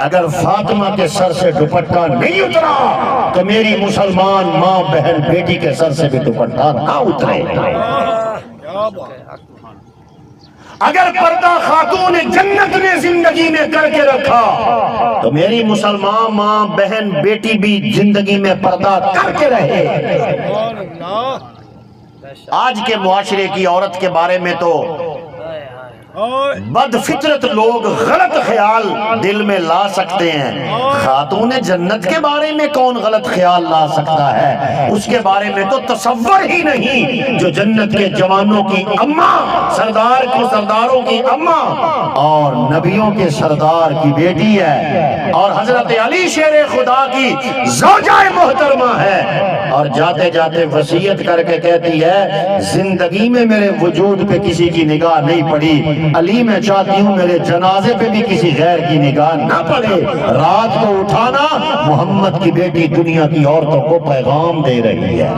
اگر فاطمہ کے سر سے دوپٹہ نہیں اترا تو میری مسلمان ماں بہن بیٹی کے سر سے بھی دوپٹہ نہ اترے۔ اگر پردہ خاتون جنت نے زندگی میں کر کے رکھا تو میری مسلمان ماں بہن بیٹی بھی زندگی میں پردہ کر کے رہے۔ آج کے معاشرے کی عورت کے بارے میں تو بد فطرت لوگ غلط خیال دل میں لا سکتے ہیں، خاتون جنت کے بارے میں کون غلط خیال لا سکتا ہے؟ اس کے بارے میں تو تصور ہی نہیں، جو جنت کے جوانوں کی اماں، سردار کو سرداروں کی اماں اور نبیوں کے سردار کی بیٹی ہے، اور حضرت علی شیر خدا کی زوجہ محترمہ ہے، اور جاتے جاتے وصیت کر کے کہتی ہے زندگی میں میرے وجود پہ کسی کی نگاہ نہیں پڑی، علی میں چاہتی ہوں میرے جنازے پہ بھی کسی غیر کی نگاہ نہ پڑے۔ رات کو اٹھانا محمد کی بیٹی دنیا کی عورتوں کو پیغام دے رہی ہے۔